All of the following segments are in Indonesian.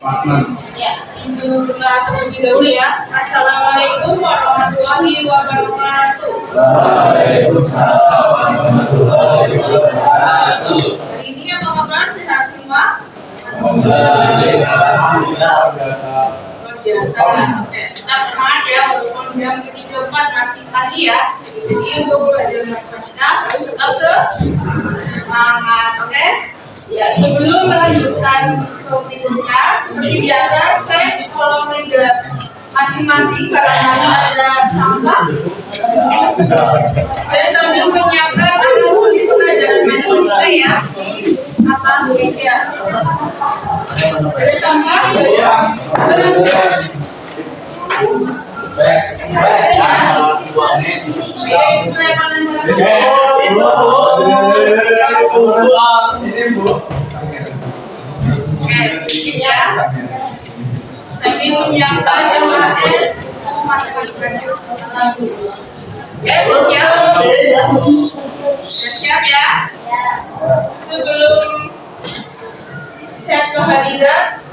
Ya, kita terlebih dahulu ya. Assalamualaikum warahmatullahi wabarakatuh. Waalaikumsalam warahmatullahi wabarakatuh. Hari ini apa kabar? Sehat semua? Alhamdulillah. Luar biasa. Oke, tetap semangat ya, walaupun jam ke-3 masih pagi ya. Jadi untuk belajar matematika harus tetap semangat, oke? Ya, sebelum melanjutkan ke berikutnya, seperti biasa, cek kolom meja masing-masing barangkali ada sampah. Dan sambil menyiapkan anak tulis pelajaran matematika ya, atas meja. Ada sampah? Sedikit ya. Sambil menyiapkan jemaah siap ya. Sebelum cek kehadiran,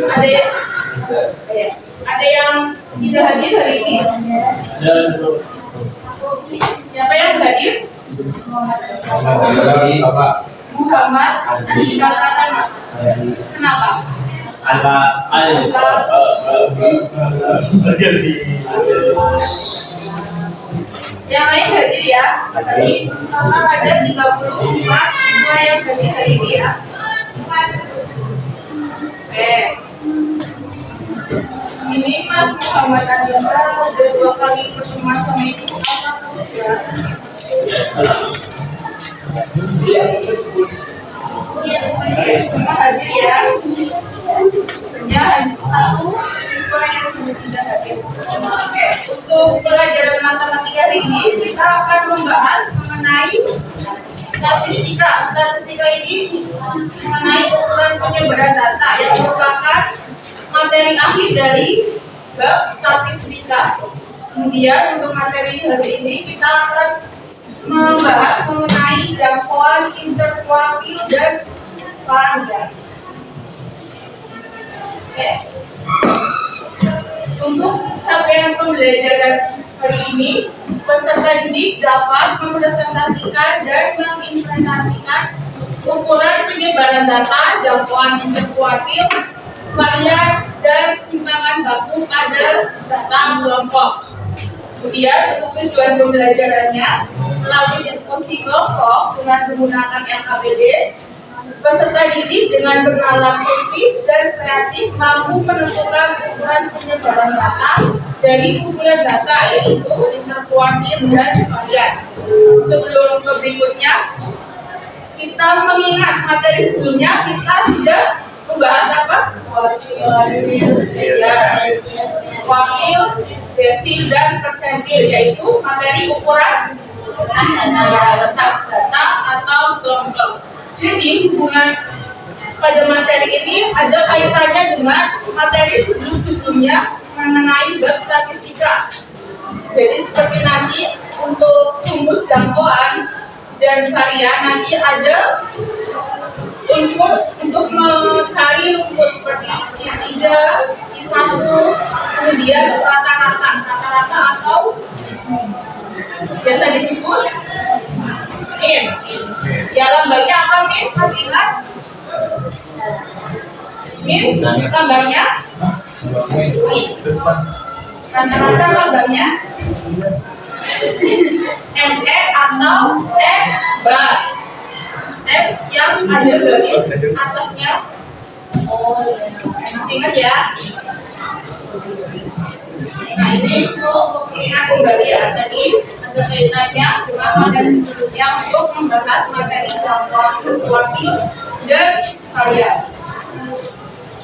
ada yang tidak hadir hari ini? Siapa yang hadir? Muhammad. Dikatakan kenapa? Yang lain hadir ya. Tadi total ada 34 siswa yang hadir hari ini ya. Oke. Ini Mas Muhammad Andika udah 2 kali pertemuan sama Ibu. Semua hadir ya. Hanya satu siswa yang tidak hadir. Oke, untuk pelajaran matematika hari ini kita akan membahas mengenai statistika. Statistika ini mengenai ukuran penyebaran data yang merupakan materi akhir dari bab statistika. Kemudian untuk materi hari ini kita akan membahas mengenai jangkauan interkuartil dan varian. Oke. Untuk capaian pembelajaran hari ini, peserta didik dapat mempresentasikan dan mengimplementasikan ukuran penyebaran data, jangkauan interkuartil, varian, dan simpangan baku pada data kelompok. Kemudian untuk tujuan pembelajarannya melalui diskusi kelompok dengan menggunakan LKPD, peserta didik dengan bernalar kritis dan kreatif mampu menentukan ukuran penyebaran data dari kumpulan data yaitu interkuartil dan varian. Sebelum ke berikutnya, kita mengingat materi sebelumnya kita sudah membahas apa? Kuartil, desil, dan persentil, yaitu materi ukuran letak data atau kelompok. Jadi hubungan pada materi ini ada kaitannya dengan materi sebelum-sebelumnya mengenai bab statistika. Jadi seperti nanti untuk rumus jangkauan dan varian nanti ada unsur untuk mencari rumus seperti I3, I1, kemudian rata-rata atau biasa disebut min. Ya lambangnya apa min? Masih ingat? Min lambangnya? Rata-rata lambangnya ME atau X bar. X yang ada garis atasnya. Masih ingat ya? Nah ini untuk ingat kembali ya, tadi ada kaitannya dengan materi sebelumnya untuk membahas materi jangkauan kuartil dan varian.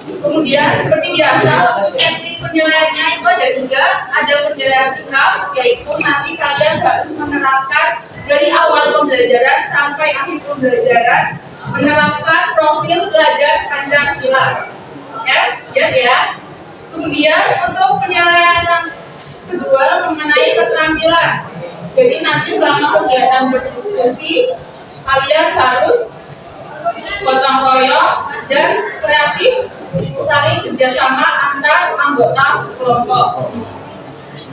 Kemudian seperti biasa untuk teknik penilaiannya itu ada 3, ada penilaian sikap, yaitu nanti kalian harus menerapkan dari awal pembelajaran sampai akhir pembelajaran menerapkan profil pelajar Pancasila. Ya. Kemudian untuk penilaian yang kedua mengenai keterampilan. Jadi nanti selama kegiatan berdiskusi kalian harus gotong royong dan kreatif kerjasama antar anggota kelompok.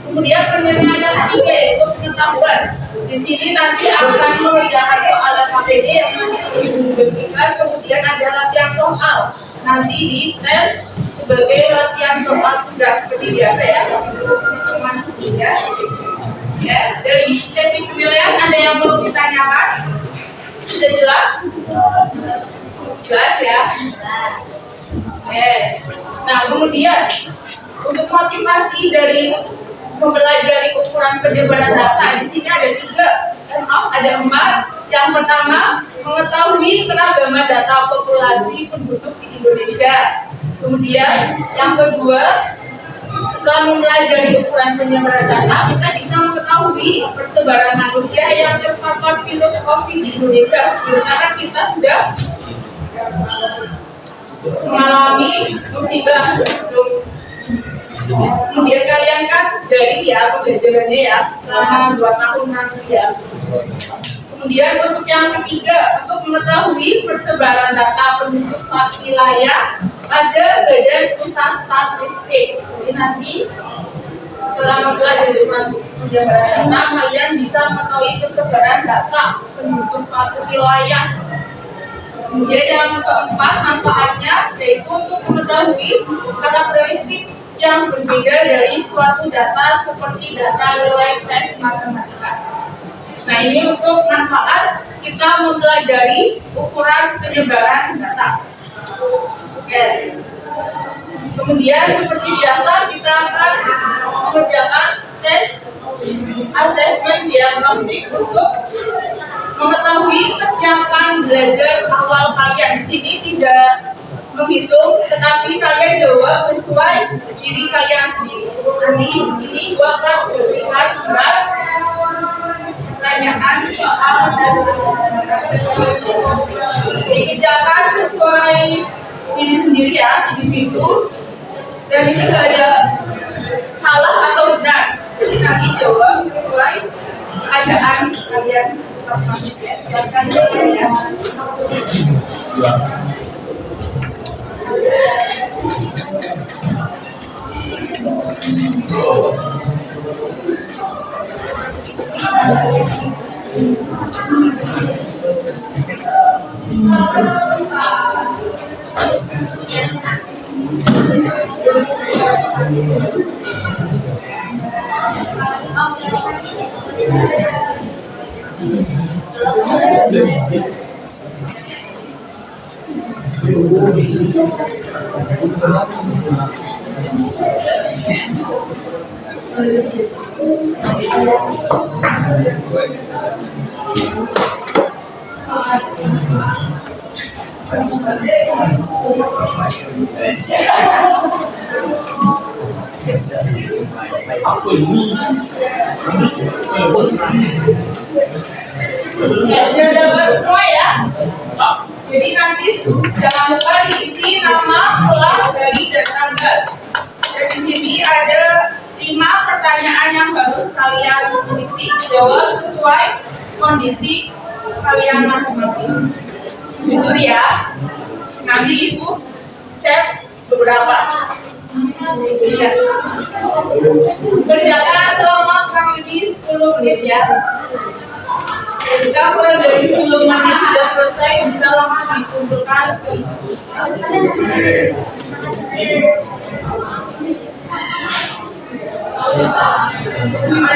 Kemudian penilaian yang ketiga yaitu pengetahuan. Di sini nanti akan mengerjakan soal KPD yang nanti diberikan. Kemudian ada latihan soal. Nanti di tes sebagai latihan soal tugas seperti biasa ya. Teman-teman ya. Ya, dari teknik penilaian ada yang mau ditanyakan? Sudah jelas? Jelas ya. Oke. Nah, kemudian untuk motivasi dari mempelajari ukuran penyebaran data di sini ada ada 4. Yang pertama, mengetahui keragaman data populasi penduduk di Indonesia. Kemudian yang kedua, setelah mempelajari ukuran penyebaran data, kita bisa mengetahui persebaran manusia yang terpapar virus COVID di Indonesia. Karena kita sudah mengalami musibah. Kemudian kalian kan dari ya pembelajarannya ya selama 2 tahun nanti ya. Kemudian untuk yang ketiga, untuk mengetahui persebaran data penduduk suatu wilayah ada Badan Pusat Statistik. Jadi nanti setelah mempelajari penyebaran data, kalian bisa mengetahui persebaran data penduduk suatu wilayah. Kemudian yang keempat, manfaatnya yaitu untuk mengetahui karakteristik yang berbeda dari suatu data seperti data nilai tes matematika. Nah, ini untuk manfaat kita mempelajari ukuran penyebaran data. Oke. Kemudian seperti biasa kita akan mengerjakan tes asesmen diagnostik untuk mengetahui kesiapan belajar awal kalian. Di sini tidak menghitung, tetapi kalian jawab sesuai diri kalian sendiri. Nanti ini gua akan berikan pertanyaan soal dikerjakan sesuai diri sendiri ya, individu. Dan ini nggak ada salah atau benar. Jadi nanti jawab sesuai keadaan kalian masing-masing ya. Silakan ya. Udah dapat semua ya. Jadi nanti jangan lupa diisi nama, kelas, dari dan tanggal. Dan di sini ada 5 pertanyaan yang harus kalian isi, jawab sesuai kondisi kalian masing-masing. Jujur ya. Nanti ibu cek beberapa. Iya. Kerjakan selama kurang lebih 10 menit ya. Jika kurang dari 10 menit sudah selesai, bisa langsung dikumpulkan ke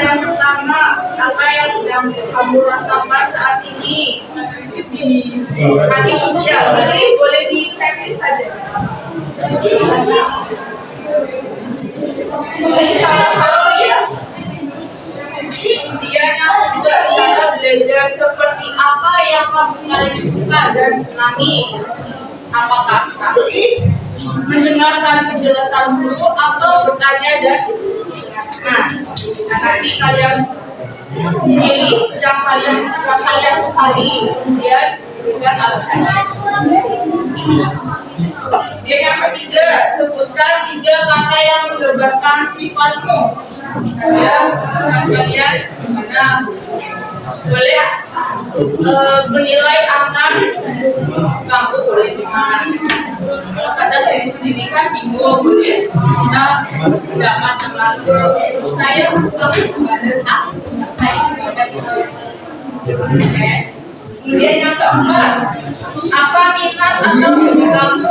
yang pertama, apa yang sedang kamu rasakan saat ini? Nanti ya boleh di checklist saja. Salah ya. Kemudian yang kedua, cara belajar seperti apa yang kamu paling suka dan senangi? Apakah praktik, mendengarkan penjelasan guru, atau bertanya dan diskusi? Nah, nanti kalian pilih yang kalian sukai, kemudian berikan alasannya. Dia yang ketiga, sebutkan 3 kata yang menggambarkan sifatmu. Ya, kalian gimana? boleh menilai akan bangku boleh dengan kata dari sini kan bingung boleh kita dapat melalui saya gimana saya kemudian yang keempat, apa minat atau hobi kamu?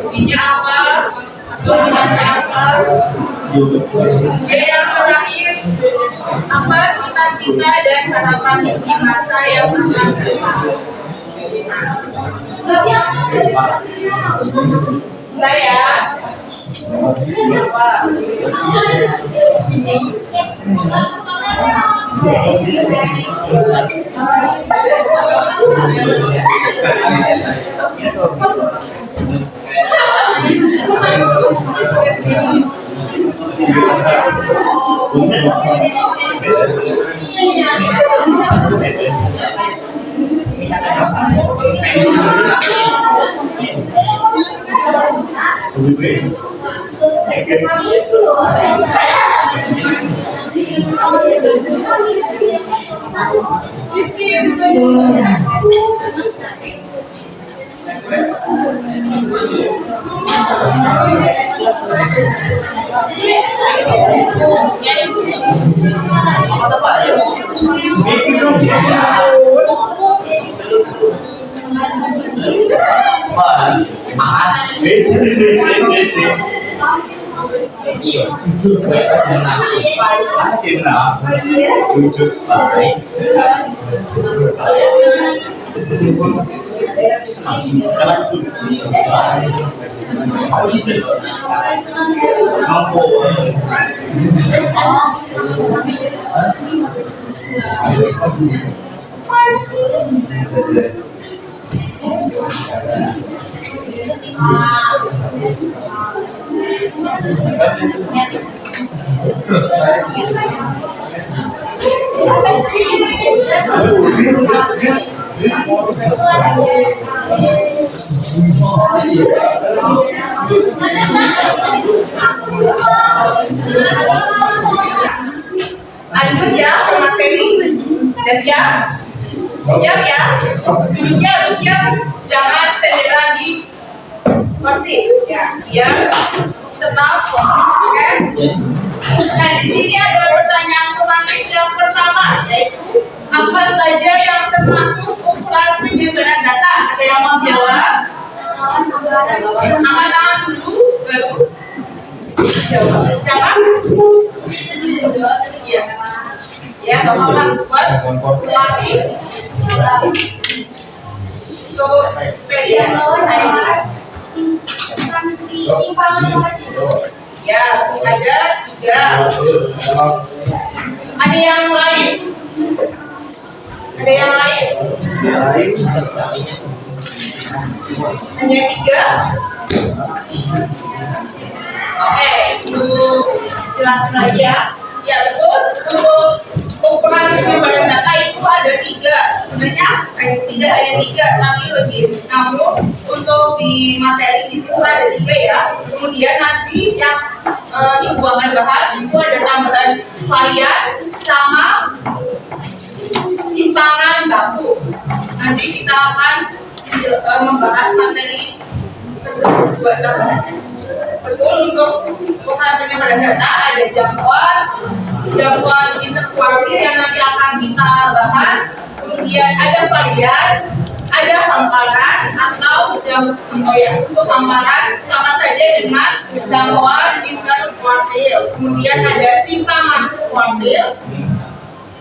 Hobinya apa? Atau minatnya apa? Yang terakhir, apa cita-cita dan harapan di masa yang akan datang? Saya lanjut ya ke materi. Udah siap? Siap ya? Duduknya harus siap, jangan senderan di kursi ya, biar tetap oke? Nah di sini ada pertanyaan pemantik yang pertama, yaitu apa saja yang termasuk ukuran penyimpanan data? Ada yang mau jawab? Angkat tangan dulu, baru jawab. Siapa? Iya. Ya, Bapak buat lagi. Tuh, pilihan saya. Ya, ada 3. Ada yang lain? Ada yang lain? Hanya 3. Oke, itu jelasin lagi ya. Ya betul, untuk ukuran penyimpanan data itu ada 3. Sebenarnya tidak hanya 3, tapi lebih. Namun untuk di materi di situ ada 3 ya. Kemudian nanti yang Ibu akan bahas itu ada tambahan varian sama simpangan baku. Nanti kita akan membahas materi tersebut buat tambahannya. Betul, untuk ukuran penyimpanan data ada jangkauan interkuartil yang nanti akan kita bahas. Kemudian ada varian, ada hamparan atau untuk hamparan sama saja dengan jangkauan interkuartil. Kemudian ada simpangan kuartil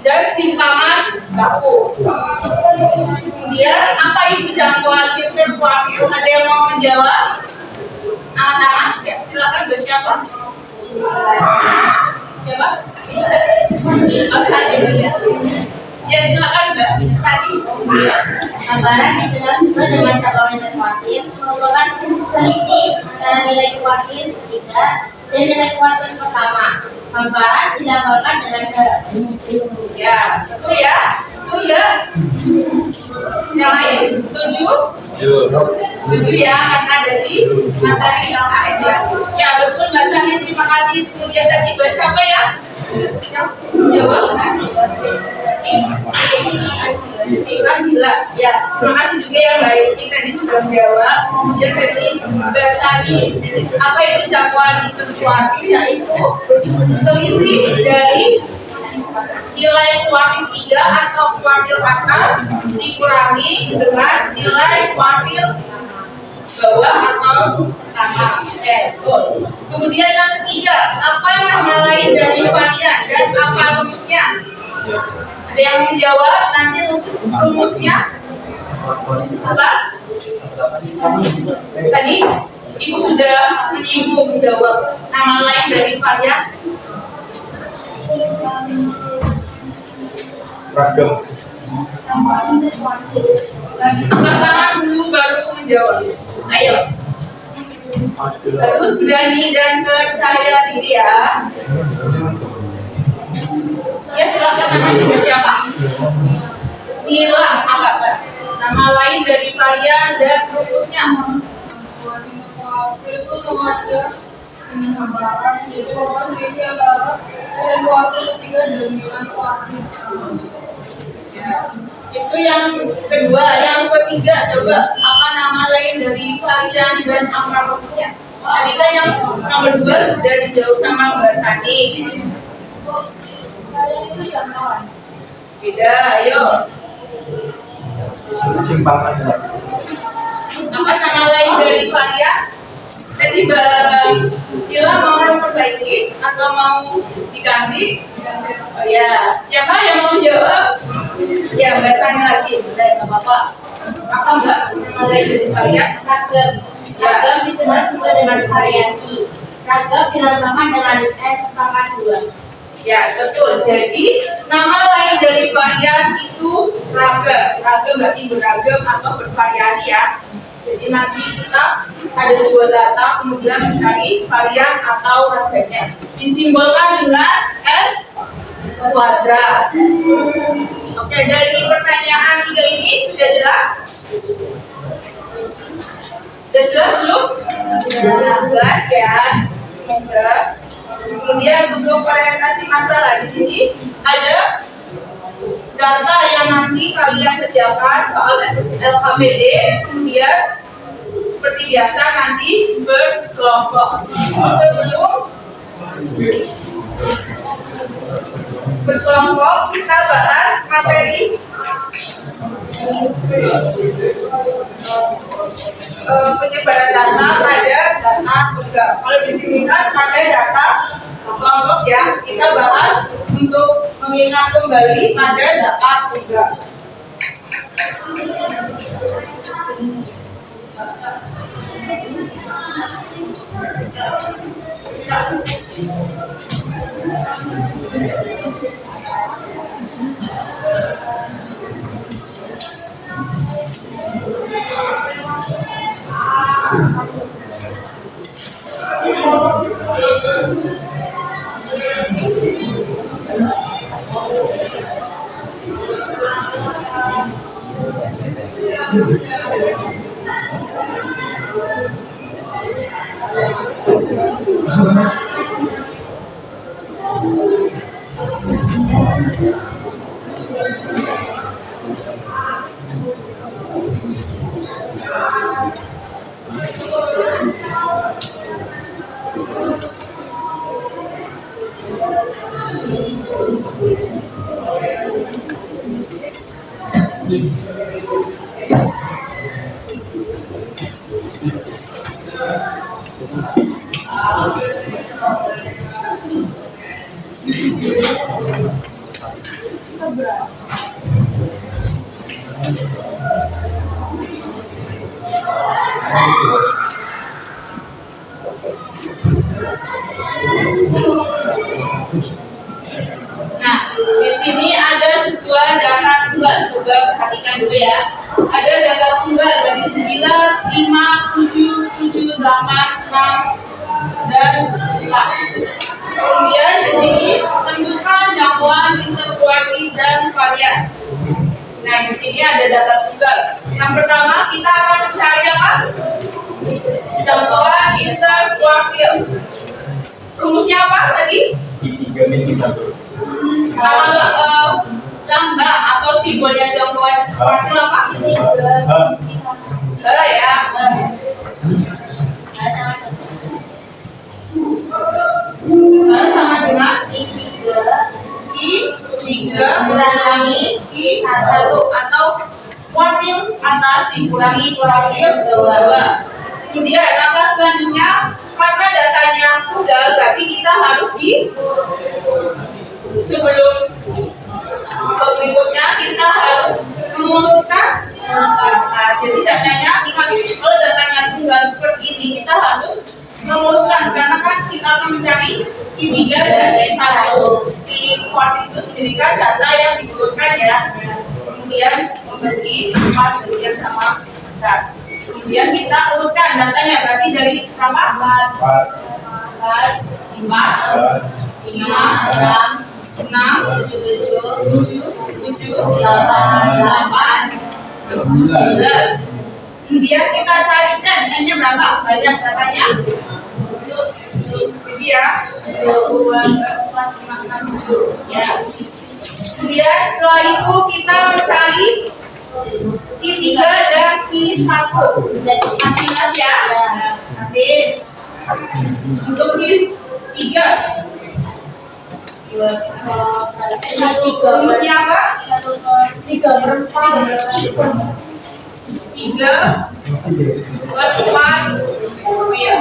dan simpangan baku. Kemudian apa itu jangkauan interkuartil? Ada yang mau menjawab? Angkat tangan, ya, silakan bersiapa? Siapa? Ya silakan Mbak. Tadi. Gambaran dikenal juga dengan cabang nilai kuartil merupakan selisih antara nilai kuartil ketiga dan nilai kuartil pertama. Hamparan digambarkan dengan ya, betul ya? Betul ya? Yang lain? Setuju? Setuju ya, karena ada di materi LKS ya. Ya betul Mbak Sani, terima kasih. Kemudian tadi siapa ya? Jawab. Ikan gila. Ya, terima kasih juga yang baik. Ini tadi sudah menjawab. Kemudian tadi bertani apa itu jangkauan itu kuartil, yaitu selisih dari nilai kuartil 3 atau kuartil atas dikurangi dengan nilai kuartil bawah atau sama. Betul. Kemudian yang ketiga, apa nama lain dari varian dan apa rumusnya? Ada yang menjawab, nanti rumusnya apa? Tadi Ibu sudah menyinggung jawab nama lain dari varian. Ragam. Angkat tangan dulu baru menjawab. Ayo. Harus berani dan percaya diri ya. Ya silakan, nama juga siapa? Nila apa? Nama lain dari varian dan rumusnya. Itu sengaja ini gambaran itu apa Indonesia dan kuartil 3 dan nilai kuartil. Itu yang kedua, yang ketiga coba apa nama lain dari varian dan apa rumusnya? Tadi kan yang nomor 2 sudah dijawab sama Mbak Sani. Itu jangkauan. Beda, ayo. Simpangan. Apa nama lain dari varian? Tadi Mbak Tila mau memperbaiki atau mau diganti? Oh ya, siapa yang mau jawab? Ya, Mbak tanya lagi, boleh, nggak apa-apa. Apa Mbak nama lain dari varian? Ragam. Ragam dikenal juga dengan variasi. Ragam dinamakan dengan S pangkat 2. Ya, betul. Jadi, nama lain dari varian itu ragam. Ragam berarti beragam atau bervariasi ya. Jadi nanti kita ada sebuah data, kemudian mencari varian atau ragamnya. Disimbolkan dengan S kuadrat. Oke, dari pertanyaan 3 ini sudah jelas? Sudah jelas belum? Jelas ya. Semoga. Kemudian untuk orientasi masalah di sini ada data yang nanti kalian kerjakan soal LKPD, kemudian seperti biasa nanti berkelompok. Sebelum berkelompok kita bahas materi penyebaran data pada data tunggal. Kalau di sini kan ada data kelompok ya, kita bahas untuk mengingat kembali pada data tunggal. Nah, di sini ada sebuah data tunggal. Coba perhatikan dulu ya. Ada data tunggal dari 9, 5, 7, 7, 8, 6, dan 4. Kemudian di sini tentukan jangkauan interkuartil dan varian. Nah, di sini ada data tunggal. Yang pertama kita akan mencari apa? Jangkauan interkuartil. Rumusnya apa tadi? 3 min 1. Kalau lambda atau simbolnya jangkauan kuartil apa? Ya. Sama dengan I3 kurangi I1 atau kuartil atas dikurangi kuartil 2. Kemudian langkah selanjutnya, karena datanya tunggal, berarti kita harus sebelum ke berikutnya kita harus mengumpulkan data. Jadi datanya, kalau datanya tunggal seperti ini, kita harus mengumpulkan karena kan kita akan mencari I3 dan I1. Di kuartil itu sendiri kan data yang dibutuhkan ya. Kemudian membagi 4 bagian sama besar. Kemudian kita urutkan datanya, berarti dari berapa? 5, 6, 7, 7, 8, 9. Kemudian kita carikan n-nya berapa? Banyak datanya? 7. Jadi ya, 2, 4, 5, 6, 7. Ya. Kemudian setelah itu kita mencari I3 dan I1. Masih ya? Masih. Untuk I3 rumusnya apa? 3/4 ya.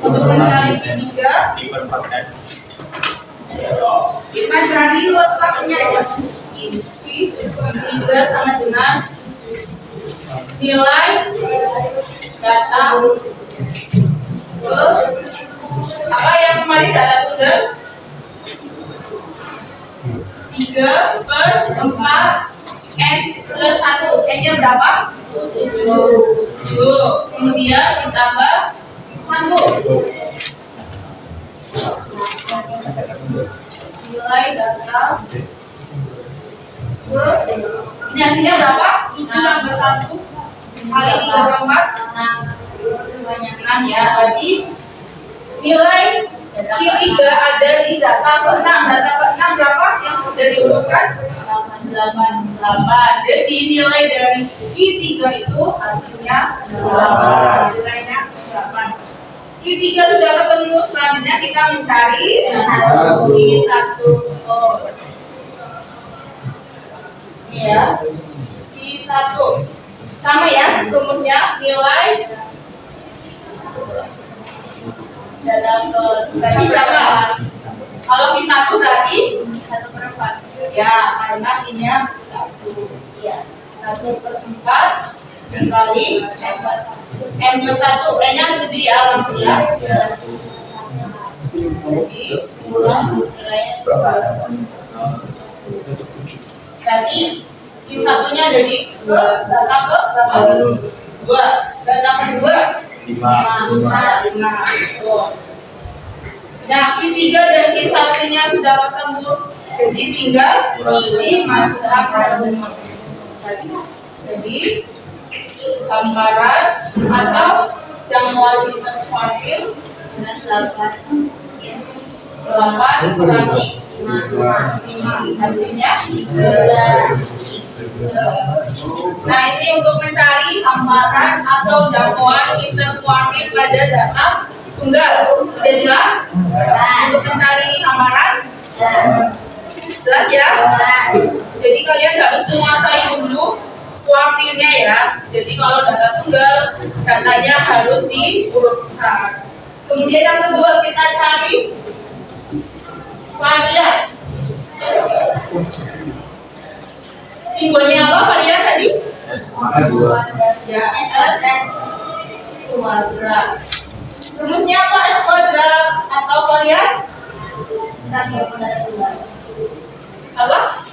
Untuk mencari I3 kita cari letaknya ya. I3 sama dengan nilai data ke apa yang kemarin data tunggal 3/4 n plus 1. N nya berapa? 7. Kemudian ditambah 1. Nilai data ini hasilnya berapa? 7/1 kali 3/4 sebanyak 6 ya. Berarti nilai I3 ada di data ke-6. Data ke-6 berapa yang sudah diurutkan? 8. Jadi nilai dari I3 itu hasilnya 8. Nilainya 8. I3 sudah ketemu, selanjutnya kita mencari I1. Ya, I1 sama ya, rumusnya nilai berarti berapa? Kalau I1 berarti 1/4 ya, karena I-nya 1 ya, 1/4 dikali n plus 1. N nya 7 ya, langsung ya. Jadi nilainya berarti I1 nya ada di data ke 2. Data ke-2 5. Nah, I3 dan I1 nya sudah ketemu, jadi tinggal dimasukkan ke rumah. Jadi gambaran atau jangkauan interkuartil 8 kurangi 5 hasilnya 3. Nah, ini untuk mencari gambaran atau jangkauan interkuartil pada data tunggal. Sudah jelas? Untuk mencari gambaran jelas ya? Jadi kalian harus menguasai dulu kuartilnya ya. Jadi kalau data tunggal, datanya harus diurutkan. Kemudian yang kedua kita cari varian. Simbolnya apa varian tadi? Ya, S kuadrat. Rumusnya apa S kuadrat atau varian? Apa?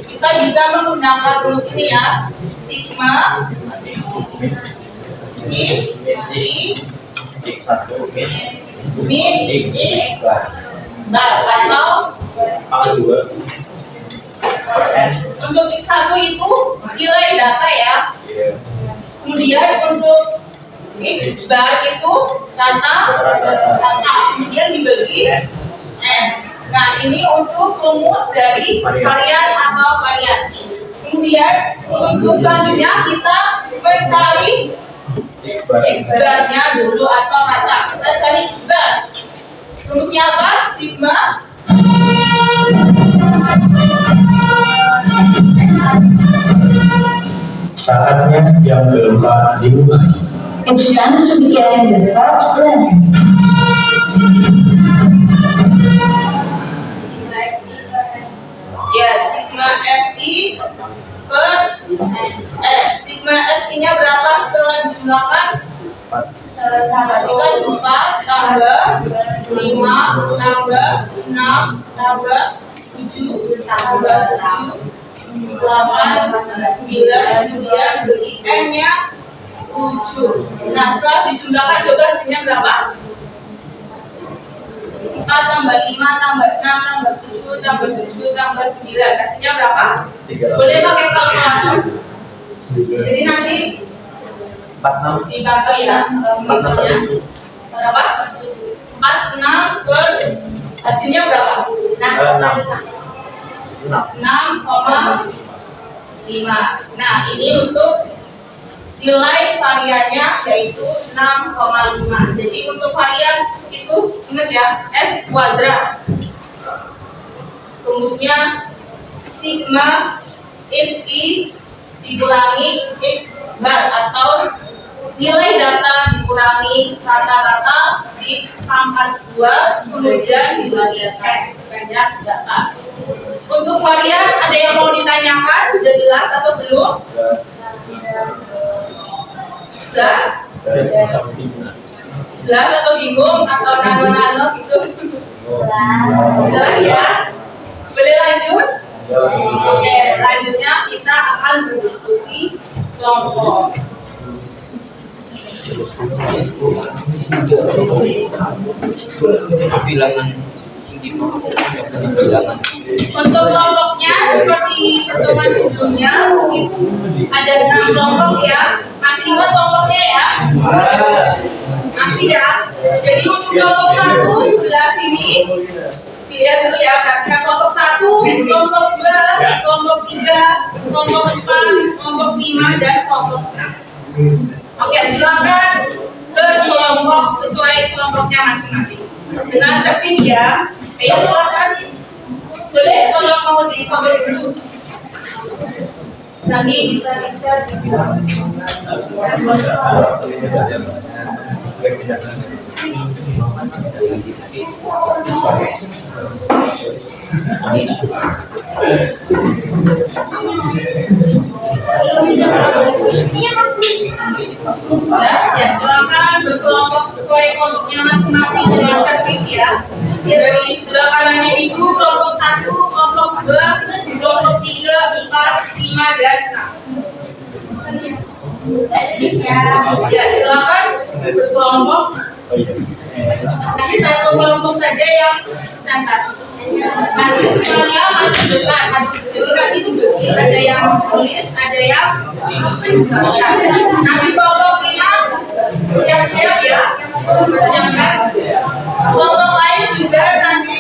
Kita bisa menggunakan rumus ini ya, sigma I min X atau Untuk X1 itu nilai data ya. Kemudian untuk X bar itu data, kemudian dibagi N. Nah, ini untuk rumus dari varian atau variasi. Kemudian untuk selanjutnya kita mencari X bar-nya dulu atau rata. Kita cari X bar. Rumusnya apa? Sigma Saatnya jam berapa dimulai. It's time to begin the first lesson. ya sigma SI per S. Sigma SI-nya berapa setelah dijumlahkan? 4 tambah 5 tambah 6 tambah 7 tambah 7 8 9 kemudian bagi N-nya 7. Nah, setelah dijumlahkan coba hasilnya berapa? 4 tambah 5 tambah 6 tambah 7 tambah 7 tambah 9 hasilnya berapa? Boleh pakai kalkulator. Jadi nanti 46 dibagi ya. Berapa? 46 per hasilnya berapa? 6,5. Nah, ini untuk nilai variannya yaitu 6,5. Jadi untuk varian itu ingat ya, S kuadrat. Rumusnya sigma XI dikurangi X bar atau nilai data dikurangi rata-rata dipangkat 2 kemudian dibagi banyak data. Untuk varian ada yang mau ditanyakan? Sudah jelas atau belum? Jelas? Jelas atau bingung atau nano-nano gitu? Jelas ya? Boleh lanjut? Oke, selanjutnya kita akan berdiskusi kelompok. bilangan bilangan Untuk kelompoknya seperti pertemuan sebelumnya ada 6 kelompok ya. Masih ingat kelompoknya ya? Masih ya. Jadi untuk kelompok 1 sebelah sini dilihat dulu ya, perhatikan kelompok 1, kelompok 2, kelompok 3, kelompok 4, kelompok 5 dan kelompok 6. Oke, silakan berkelompok sesuai kelompoknya masing-masing. Dengan tertib ya. Ayo silakan. Boleh kalau mau di-cover dulu. Nanti bisa dibilang. Ya, silakan berkelompok sesuai kelompoknya masing-masing dengan tertib ya. Dari sebelah kanannya itu kelompok 1, kelompok 2, kelompok 3, 4, 5 dan 6. Ya, silakan berkelompok. Nanti satu kelompok saja yang presentasi. Nanti semuanya masih dekat. Jadi nanti itu bagi, ada yang tulis, ada yang presentasi. Nanti kelompok 5 siap-siap ya. Siap-siap. Kelompok lain juga nanti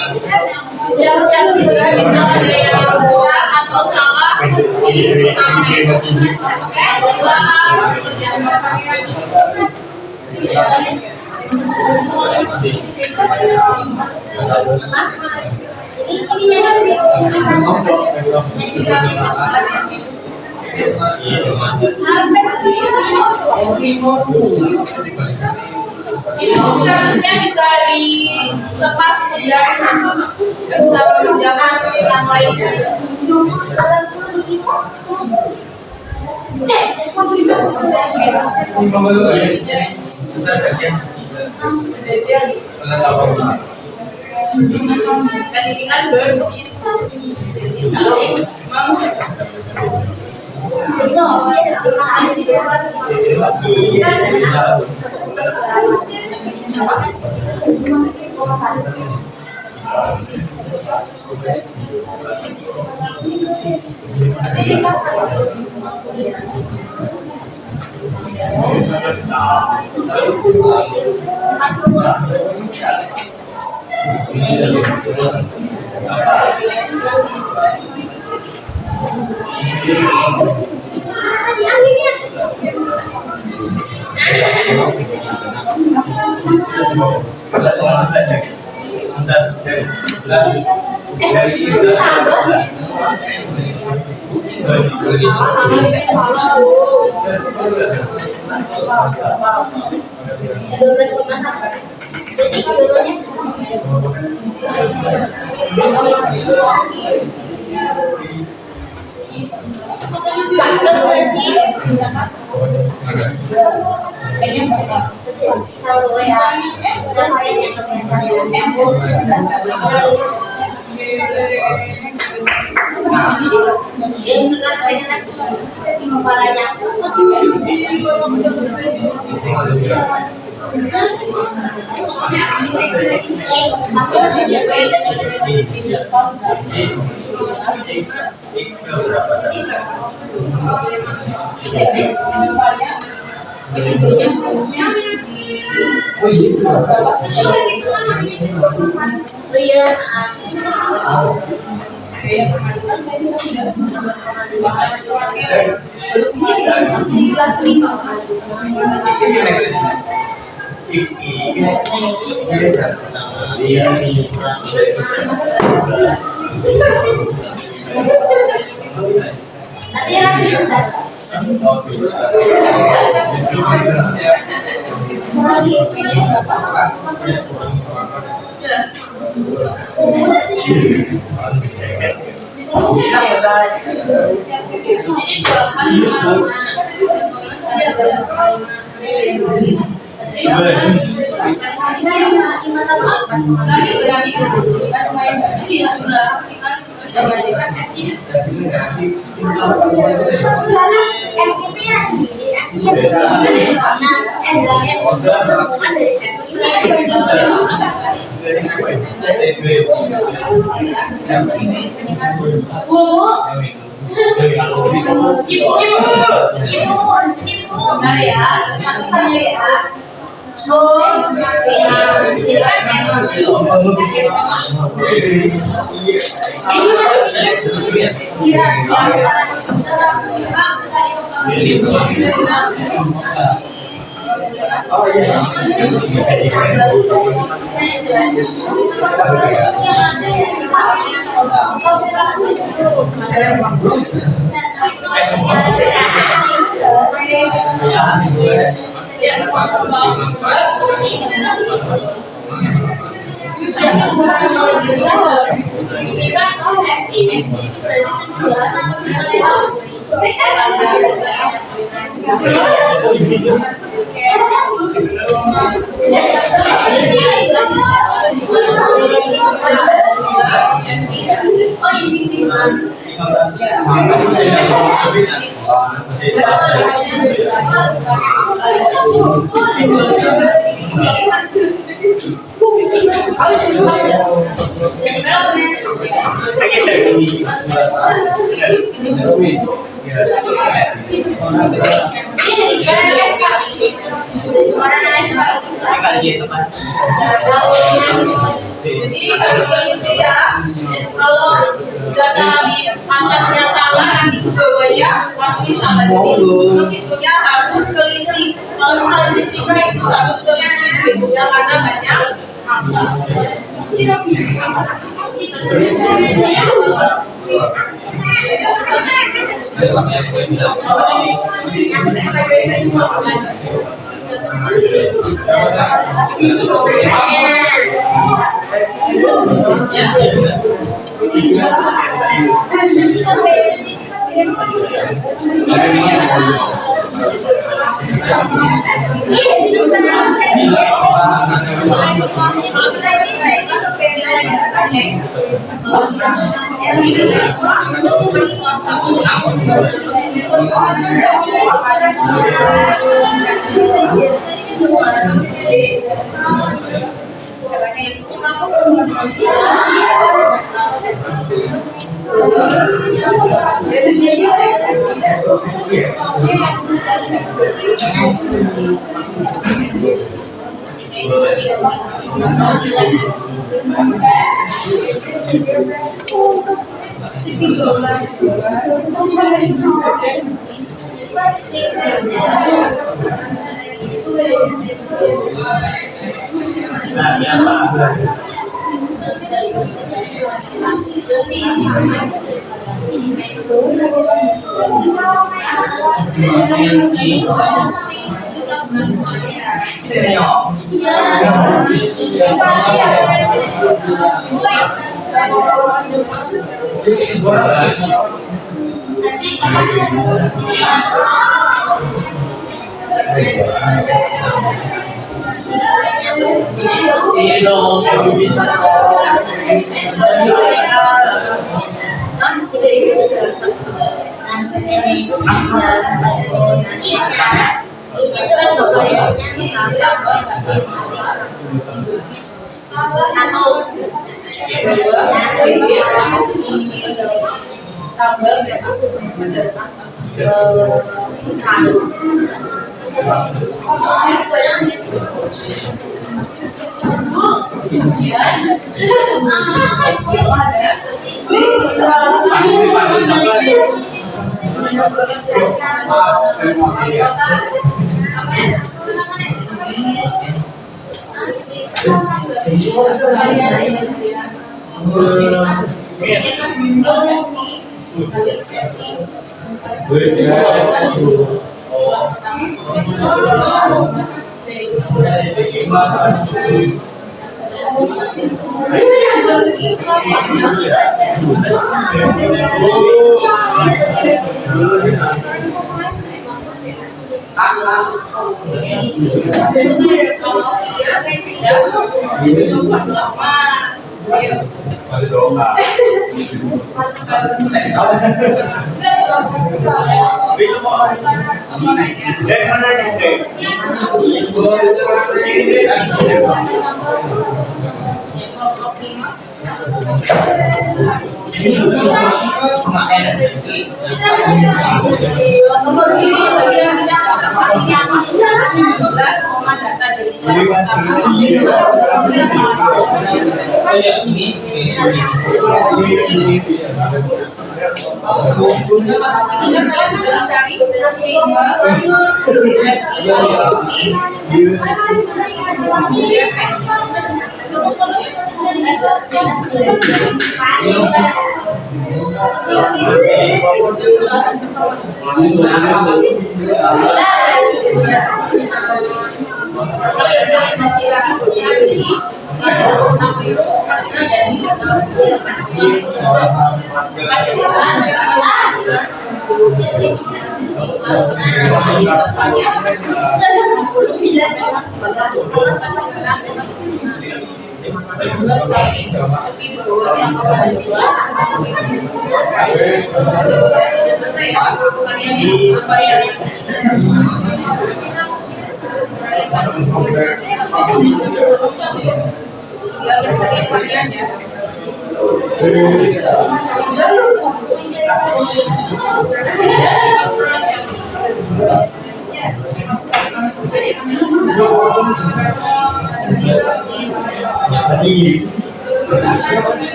siap-siap juga, bisa ada yang kurang atau salah disampaikan. Oke, silakan. Ini harusnya bisa dilepas biar bisa mengerjakan yang lainnya. Kandungan berdiskusi, jadi saling Jadi keduanya Jadi kalau data di angkatnya salah nanti ke bawahnya pasti salah. Jadi begitunya harus teliti. Kalau statistika itu harus teliti itu ya karena banyak angka.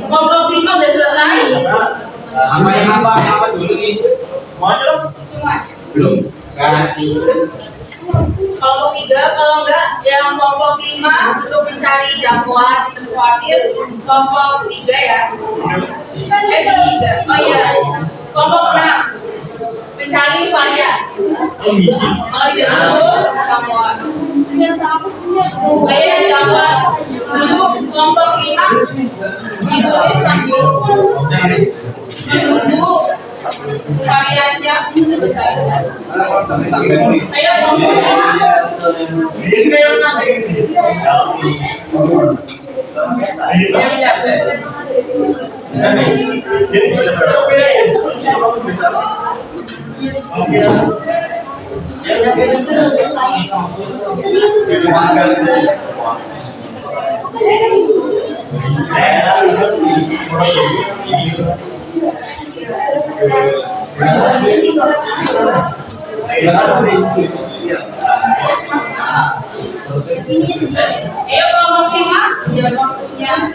Kelompok 5 udah selesai. Apa dulu nih? Mau Semua. belum? Ganti. Kelompok 3, kalau enggak yang kelompok 5 untuk mencari jangkauan di kuartil. Kelompok 3 ya. 3. Oh iya. Kelompok 6 mencari varian. Kalau tidak cukup jangkauan. Ayo jangkauan dulu kelompok 5 ditulis sambil menunggu variannya selesai. Ayo kelompok 5 ya waktunya. Ini yang awal yang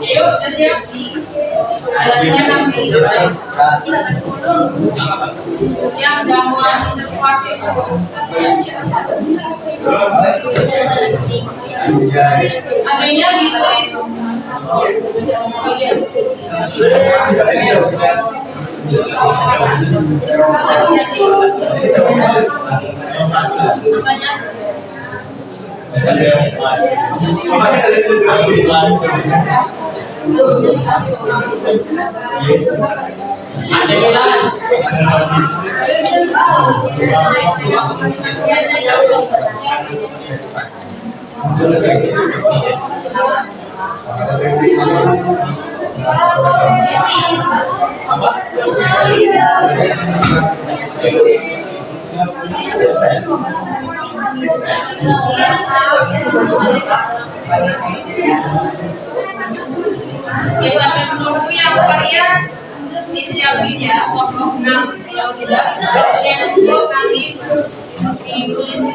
Yuk, udah siap? Alatnya nanti yang gangguan interkuartil. Adanya ditulis. Oh iya. Kita sambil menunggu yang varian disiapin ya, kelompok 6. Kalau tidak, itu nanti ditulis.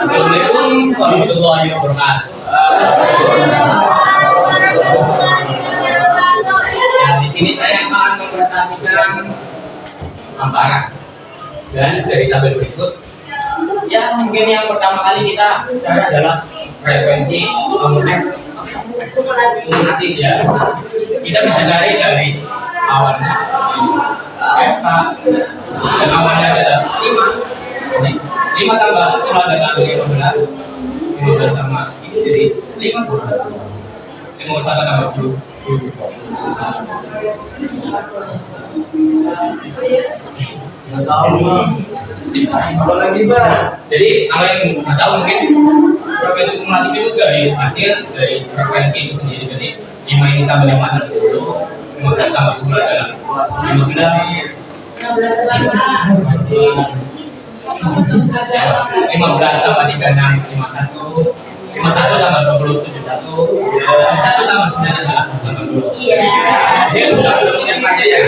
Assalamualaikum warahmatullahi wabarakatuh. Nah, di sini saya akan mempresentasikan gambaran Dan dari tabel berikut, ya mungkin yang pertama kali kita bicara adalah frekuensi kumulatif ya. Kita bisa cari dari awalnya FK dan awalnya adalah 5. Jadi 5 tambah 10 adalah 15 sama ini jadi 5 tambah 10. Nggak tahu apa lagi Pak. Jadi kalau yang nggak tahu mungkin frekuensi kumulatif itu dari hasil dari frekuensi itu sendiri. Jadi 5 ini tambah 5 adalah 10, 15 tambah 10 adalah 15. 15 tambah 36 51. 51 tambah 20 71. 1 tambah 9 adalah 80. Iya. Dia udah yang aja ya.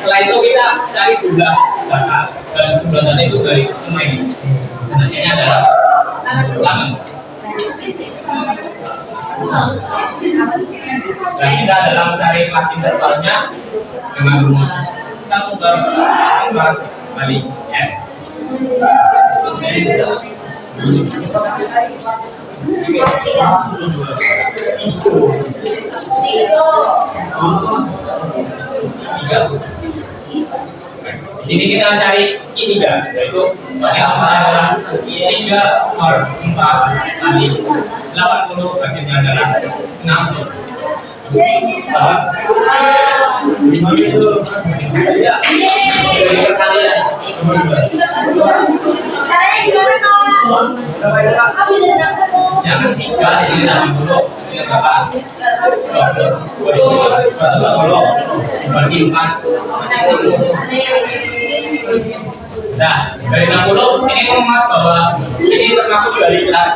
Setelah itu kita cari jumlah data dan jumlah data itu dari semua ini. Dan hasilnya adalah 8. Dan kita dalam mencari kelas intervalnya dengan rumus 1/4 kali F. Di sini kita cari I3, yaitu yang adalah 3/4 kali 80, hasilnya adalah 60. Dari perkalian yang ketiga ini nanti dulu berapa? 20 bagi 4. Nah, dari 60 ini mengingat bahwa ini termasuk dari kelas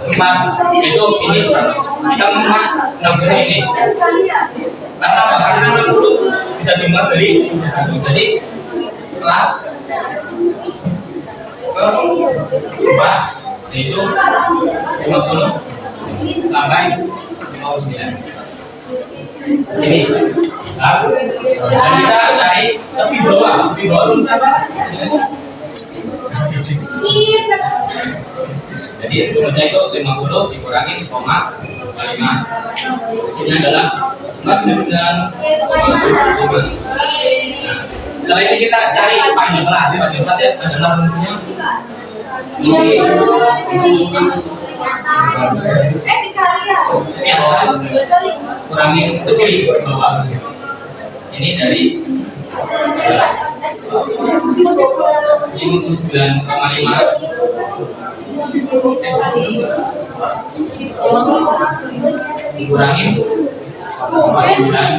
4 itu ini kita mengingat 60 ini karena apa? Karena 60 bisa dimuat dari 1 jadi kelas ke-4 yaitu 50 sampai 59 sini. Nah, dan kita cari lebih bawah itu berapa? Jadi rumusnya itu 50 dikurangi koma 5. Hasilnya adalah 99,5. Setelah ini kita cari panjang kelas ya adalah rumusnya ini kurangin lebih bawah ini dari 59,5 dikurangin 9.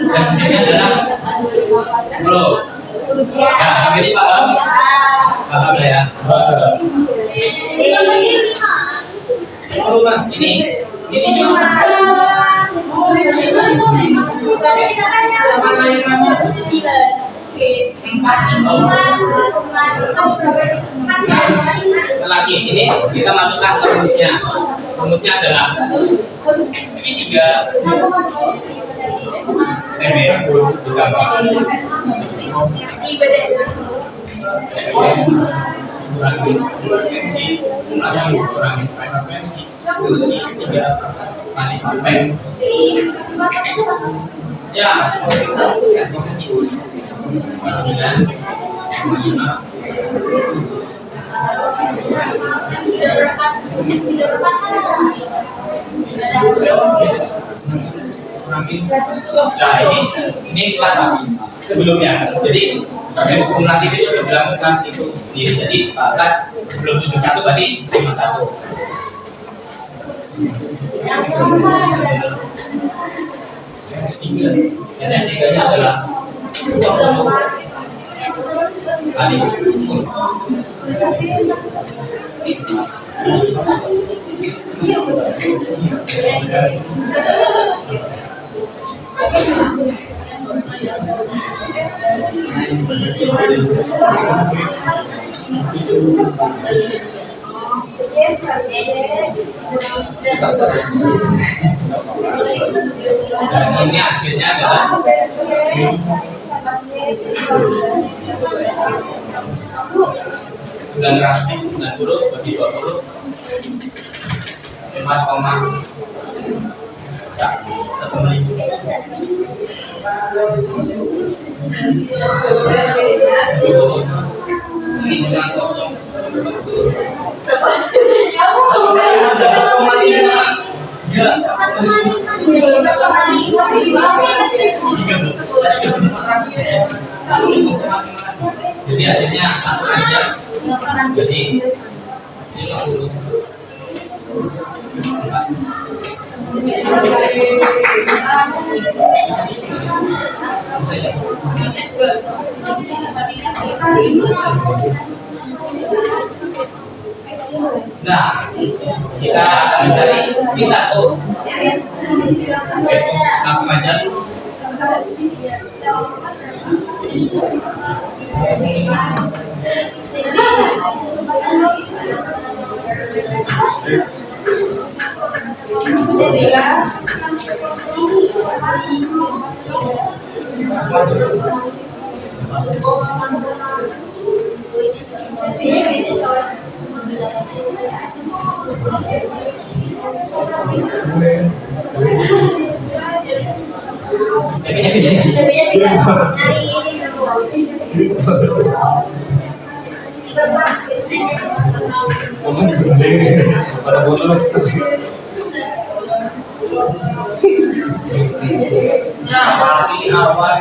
Dan hasilnya adalah 10. Ya, ini paham? Paham ya? Ini lagi ini kita masukkan rumusnya. Rumusnya adalah I3 MF ditambah ya nah ini kelas sebelumnya jadi frekuensi kumulatif itu sebelum kelas itu sendiri jadi kelas sebelum 71 berarti 51 dan yang tiganya adalah 20 kali 10. Dan ini hasilnya adalah 990 bagi 20 4, ya, 1.000. Ini dengan kosong. Ya. Jadi hasilnya satu aja. Jadi 50. Nah, kita akan mencari bisa tuh. Oke, langsung aja. Pada botol Mati awal.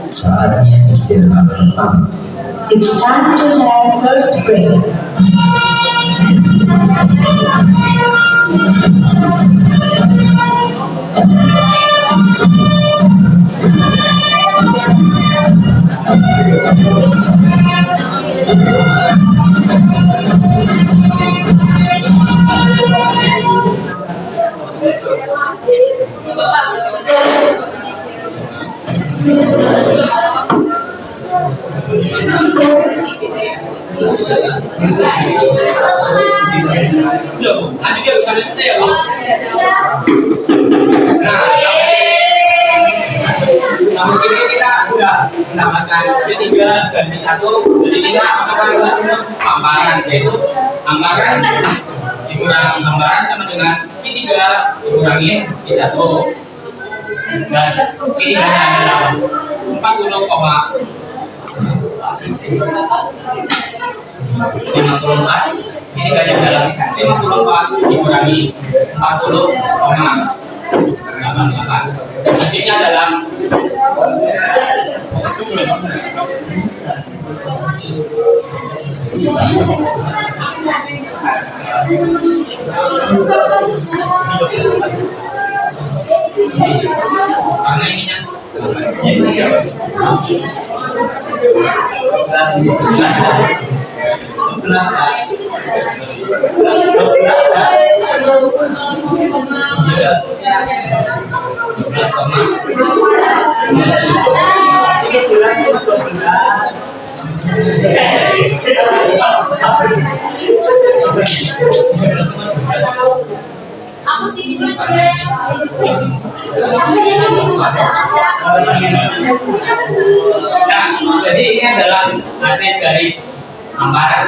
Saatnya istirahat. It's time to have first break. Nah, nah mungkin ini kita udah mendapatkan P3 dan P1. Jadi kita melakukan hamparan, yaitu hamparan dikurangi hamparan sama dengan P3 dikurangi P1. Dan P3 adalah 40,54 ini gaya adalah 54 dikurangi 40,88 dan hasilnya adalah karena ininya Aku tidur Nah, jadi ini adalah hasil dari hamparan.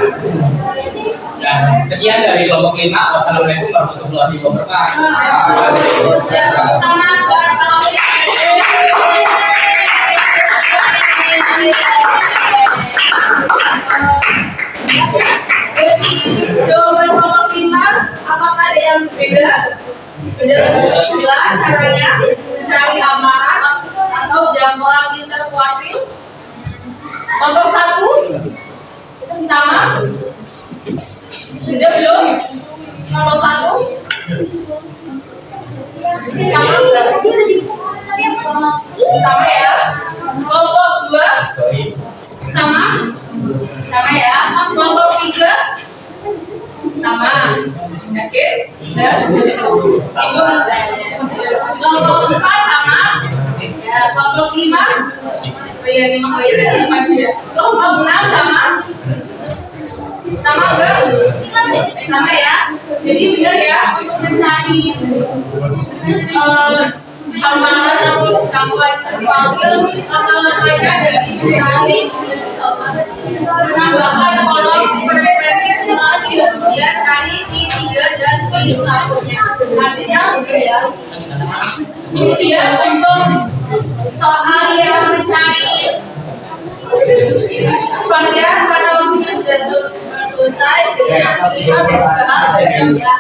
Dan sekian dari kelompok 5. Wassalamualaikum warahmatullahi wabarakatuh. Jawaban kelompok 5, apakah ada yang berbeda? Jelas caranya mencari amaran atau jangkauan interkuartil. Kelompok 1 sama. Sudah belum? Kelompok 1 sama enggak? Sama ya. Kelompok 2 sama. Sama ya. Kelompok 3 sama. Yakin? Dan kelompok 4 sama. Ya, kelompok 5. Oh ya, 5 aja ya. Kelompok 6 sama. Sama enggak? Sama ya. Jadi benar ya, untuk mencari hamparan atau gangguan terpanggil langkah-langkahnya dari mencari menambahkan kolom frekuensi simulasi, kemudian cari P3 dan P1-nya. Hasilnya benar ya. Kemudian untuk soal yang mencari varian pada waktunya sudah selesai, jadi nanti kita bahas besok ya.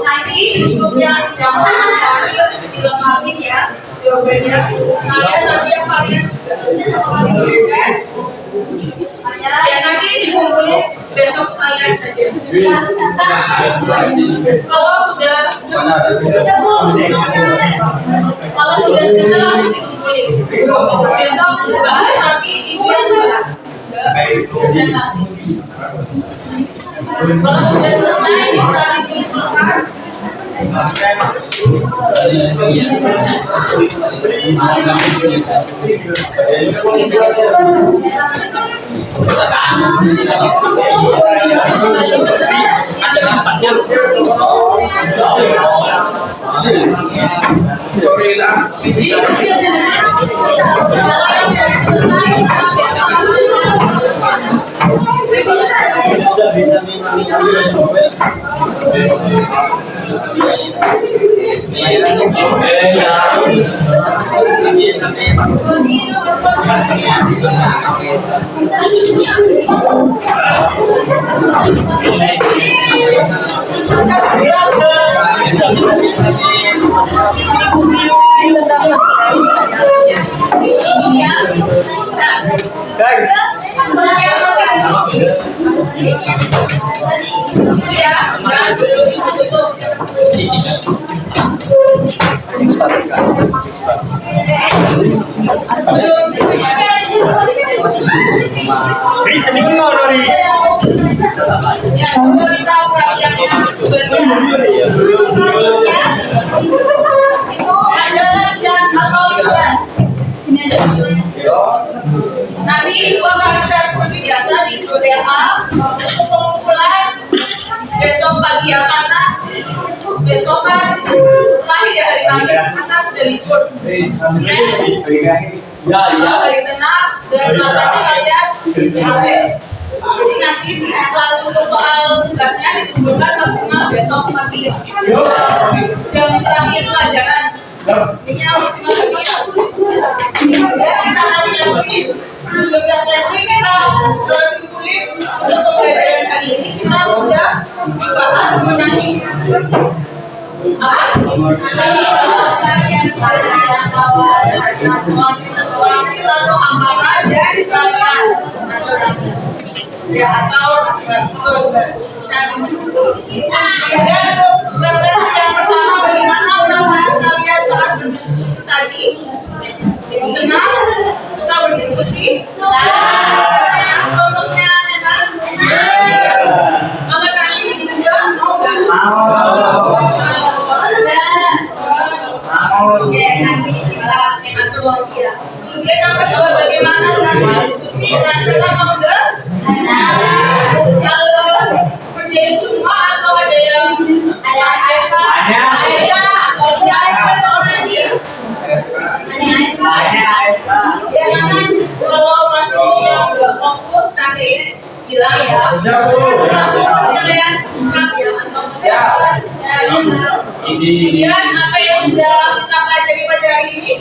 Nanti untuk yang jangkauan varian dilengkapi ya jawabannya. Kalian nanti yang varian juga. Oke? Ya nanti dikumpulin besok sekalian saja. Kalau sudah langsung dikumpulin. Besok bahas tapi ibu yang bahas. Presentasi. Kalau sudah selesai bisa dikumpulkan. Sorry lah. Nanti ibu akan share seperti biasa di grup WA untuk pengumpulan besok pagi ya karena besokan terakhir ya hari Kamis karena sudah libur. Hari tenang dan selanjutnya kalian jadi nanti untuk soal tugasnya ditunggukan maksimal besok pagi jam terakhir pelajaran ini maksimal pagi ya. Dan kita lagi sebelum refleksi kita simpulin untuk pembelajaran kali ini kita sudah membahas mengenai apa? Lalu amanah dan kalian ya atau dan refleksi yang pertama bagaimana perasaan kalian saat berdiskusi tadi? Tenang, suka berdiskusi? Kelompoknya enak? Kalau nanti juga mau nggak? Oke, nanti kita atur lagi ya. Kemudian yang kedua bagaimana saat berdiskusi dengan cara mau nggak? Kalau kerjain semua atau ada yang jangan kalau masih yang nggak fokus nanti bilang ya. Langsung kalian singkat ya atau kemudian apa yang sudah kita pelajari pada hari ini?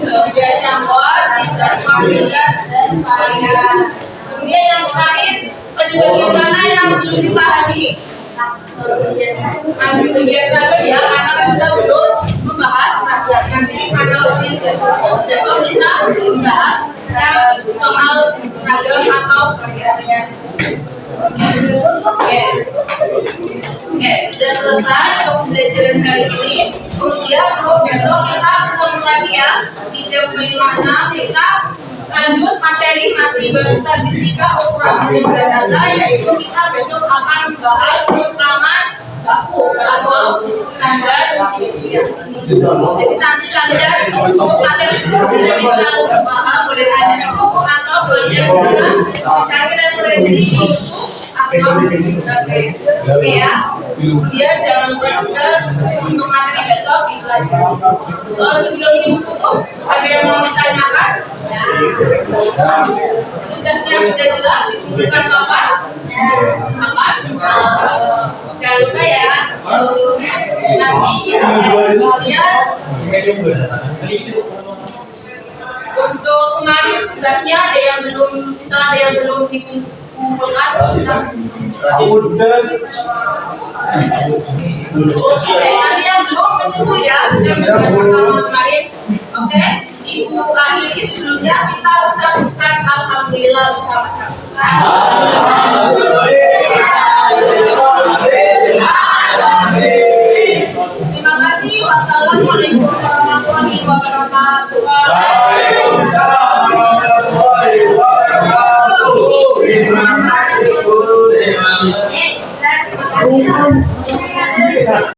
Sudah campur, diskusikan dan varian. Kemudian yang terakhir pada bagian mana yang belum dipahami? Bagian terakhir ya, karena kita belum membahas nanti pada waktu yang besok kita membahas yang soal ragam atau varian. Oke, sudah selesai pembelajaran kali ini. Kemudian besok kita ketemu lagi ya di jam 5.6 kita lanjut materi masih berstatistika ukuran dan data, yaitu kita besok akan membahas rekaman baku atau standar deviasi. Jadi nanti kalian untuk materi tidak bisa berbahas boleh tanya di buku atau boleh juga mencari referensi oke ya. Kemudian jangan lupa juga untuk materi besok dipelajari. Sebelum ditutup, ada yang mau ditanyakan? Tugasnya sudah jelas, dikumpulkan kapan? Kapan? Jangan lupa ya. Nanti kalian untuk kemarin tugasnya ada yang belum, misalnya ada yang belum dikumpulkan, ada yang belum menyusul ya, yang pertama kemarin. Oke, Ibu akhiri sebelumnya kita ucapkan alhamdulillah bersama-sama. Terima kasih. Wassalamualaikum warahmatullahi wabarakatuh. Terima kasih.